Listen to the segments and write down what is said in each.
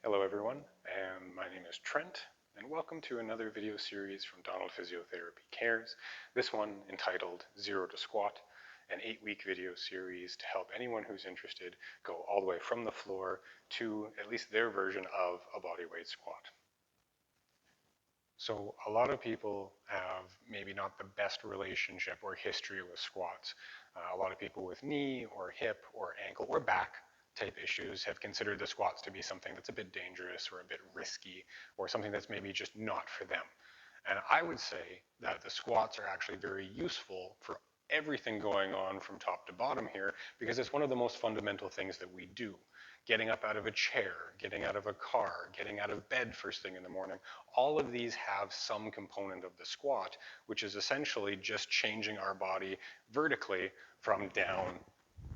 Hello everyone, and my name is Trent, and welcome to another video series from Donald Physiotherapy Cares, this one entitled Zero to Squat, an 8-week video series to help anyone who's interested go all the way from the floor to at least their version of a bodyweight squat. So a lot of people have maybe not the best relationship or history with squats. A lot of people with knee or hip or ankle or back type issues have considered the squats to be something that's a bit dangerous or a bit risky or something that's maybe just not for them. And I would say that the squats are actually very useful for everything going on from top to bottom here because it's one of the most fundamental things that we do. Getting up out of a chair, getting out of a car, getting out of bed first thing in the morning, all of these have some component of the squat, which is essentially just changing our body vertically from down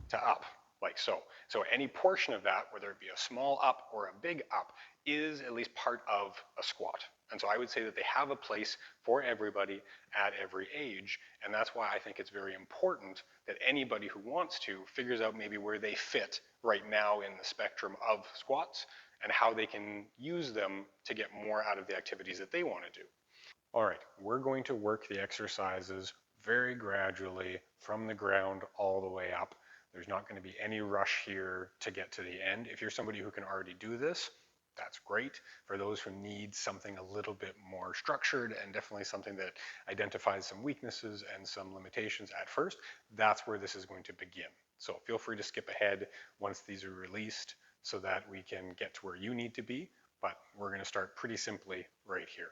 to up, like so. So any portion of that, whether it be a small up or a big up, is at least part of a squat. And so I would say that they have a place for everybody at every age. And that's why I think it's very important that anybody who wants to figures out maybe where they fit right now in the spectrum of squats and how they can use them to get more out of the activities that they want to do. All right, we're going to work the exercises very gradually from the ground all the way up. There's not going to be any rush here to get to the end. If you're somebody who can already do this, that's great. For those who need something a little bit more structured and definitely something that identifies some weaknesses and some limitations at first, that's where this is going to begin. So feel free to skip ahead once these are released so that we can get to where you need to be, but we're going to start pretty simply right here.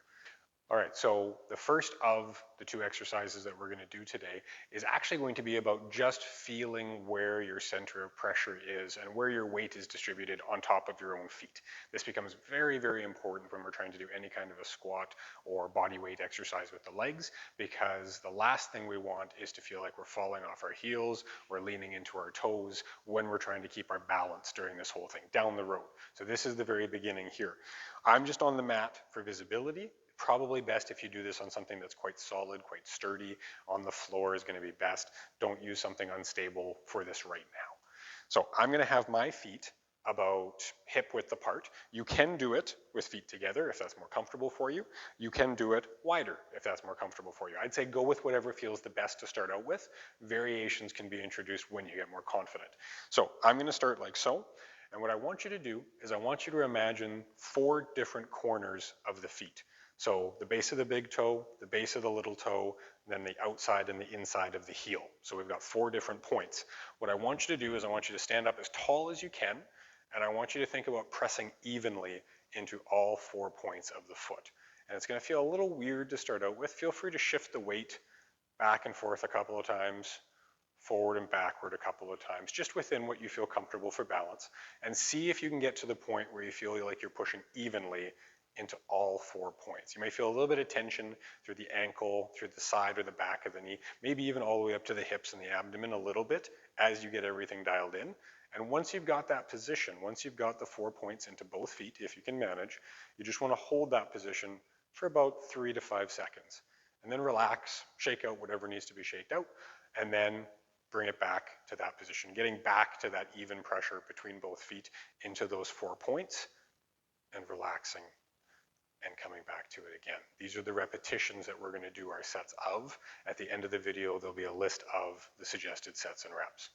All right, so the first of the two exercises that we're going to do today is actually going to be about just feeling where your center of pressure is and where your weight is distributed on top of your own feet. This becomes very, very important when we're trying to do any kind of a squat or body weight exercise with the legs, because the last thing we want is to feel like we're falling off our heels or leaning into our toes when we're trying to keep our balance during this whole thing down the road. So this is the very beginning here. I'm just on the mat for visibility. Probably best if you do this on something that's quite solid, quite sturdy. On the floor is going to be best. Don't use something unstable for this right now. So I'm going to have my feet about hip width apart. You can do it with feet together if that's more comfortable for you. You can do it wider if that's more comfortable for you. I'd say go with whatever feels the best to start out with. Variations can be introduced when you get more confident. So I'm going to start like so. And what I want you to do is I want you to imagine 4 different corners of the feet. So the base of the big toe, the base of the little toe, then the outside and the inside of the heel. So we've got 4 different points. What I want you to do is I want you to stand up as tall as you can, and I want you to think about pressing evenly into all 4 points of the foot. And it's going to feel a little weird to start out with. Feel free to shift the weight back and forth a couple of times, forward and backward a couple of times, just within what you feel comfortable for balance, and see if you can get to the point where you feel like you're pushing evenly into all 4 points. You may feel a little bit of tension through the ankle, through the side or the back of the knee, maybe even all the way up to the hips and the abdomen a little bit as you get everything dialed in. And once you've got that position, once you've got the 4 points into both feet, if you can manage, you just want to hold that position for about 3 to 5 seconds. And then relax, shake out whatever needs to be shaked out, and then bring it back to that position, getting back to that even pressure between both feet into those 4 points and relaxing and coming back to it again. These are the repetitions that we're going to do our sets of. At the end of the video, there'll be a list of the suggested sets and reps.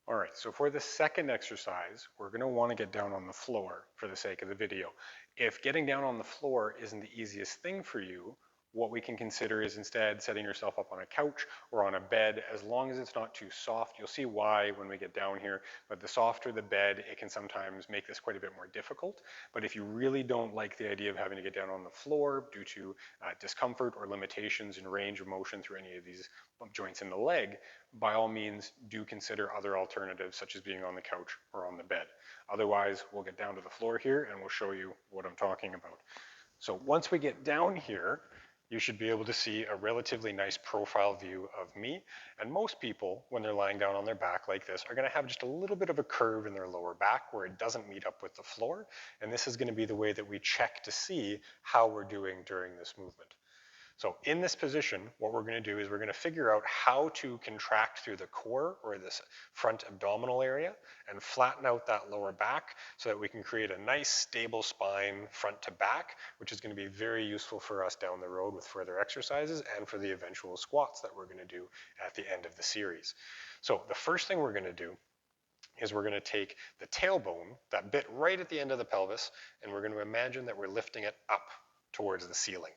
All right, so for the second exercise, we're going to want to get down on the floor for the sake of the video. If getting down on the floor isn't the easiest thing for you, what we can consider is instead setting yourself up on a couch or on a bed, as long as it's not too soft. You'll see why when we get down here, but the softer the bed, it can sometimes make this quite a bit more difficult. But if you really don't like the idea of having to get down on the floor due to discomfort or limitations in range of motion through any of these joints in the leg, by all means do consider other alternatives such as being on the couch or on the bed. Otherwise, we'll get down to the floor here and we'll show you what I'm talking about. So once we get down here, you should be able to see a relatively nice profile view of me. And most people, when they're lying down on their back like this, are going to have just a little bit of a curve in their lower back where it doesn't meet up with the floor. And this is going to be the way that we check to see how we're doing during this movement. So in this position, what we're going to do is we're going to figure out how to contract through the core or this front abdominal area and flatten out that lower back so that we can create a nice stable spine front to back, which is going to be very useful for us down the road with further exercises and for the eventual squats that we're going to do at the end of the series. So the first thing we're going to do is we're going to take the tailbone, that bit right at the end of the pelvis, and we're going to imagine that we're lifting it up towards the ceiling.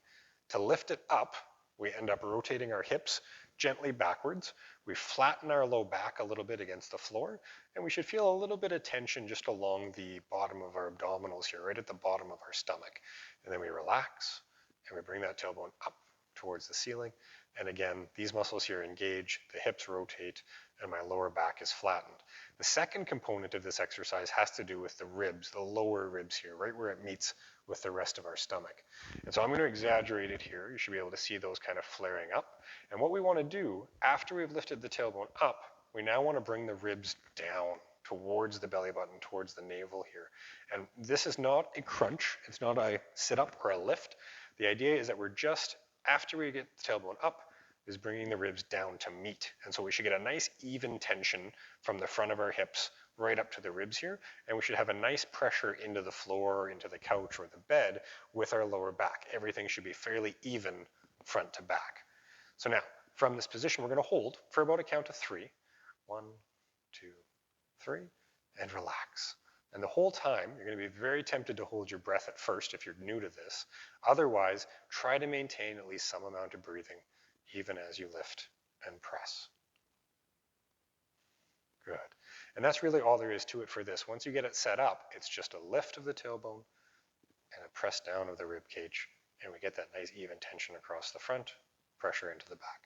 To lift it up, we end up rotating our hips gently backwards. We flatten our low back a little bit against the floor, and we should feel a little bit of tension just along the bottom of our abdominals here, right at the bottom of our stomach. And then we relax, and we bring that tailbone up towards the ceiling. And again, these muscles here engage, the hips rotate, and my lower back is flattened. The second component of this exercise has to do with the ribs, the lower ribs here, right where it meets with the rest of our stomach. And so I'm going to exaggerate it here. You should be able to see those kind of flaring up. And what we want to do, after we've lifted the tailbone up, we now want to bring the ribs down towards the belly button, towards the navel here. And this is not a crunch. It's not a sit up or a lift. The idea is that we're just, after we get the tailbone up, is bringing the ribs down to meet. And so we should get a nice even tension from the front of our hips right up to the ribs here, and we should have a nice pressure into the floor, into the couch or the bed with our lower back. Everything should be fairly even front to back. So now, from this position, we're going to hold for about a count of 3. 1, 2, 3, and relax. And the whole time, you're going to be very tempted to hold your breath at first if you're new to this. Otherwise, try to maintain at least some amount of breathing even as you lift and press. Good. And that's really all there is to it for this. Once you get it set up, it's just a lift of the tailbone and a press down of the rib cage, and we get that nice even tension across the front, pressure into the back.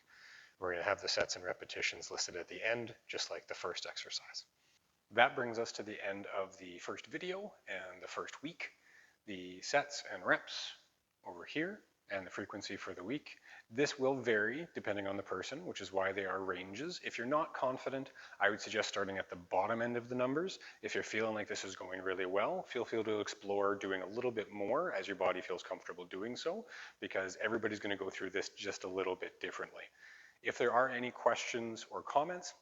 We're going to have the sets and repetitions listed at the end, just like the first exercise. That brings us to the end of the first video and the first week. The sets and reps over here and the frequency for the week. This will vary depending on the person, which is why they are ranges. If you're not confident, I would suggest starting at the bottom end of the numbers. If you're feeling like this is going really well, feel free to explore doing a little bit more as your body feels comfortable doing so, because everybody's going to go through this just a little bit differently. If there are any questions or comments,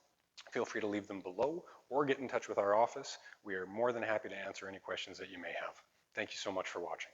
feel free to leave them below or get in touch with our office. We are more than happy to answer any questions that you may have. Thank you so much for watching.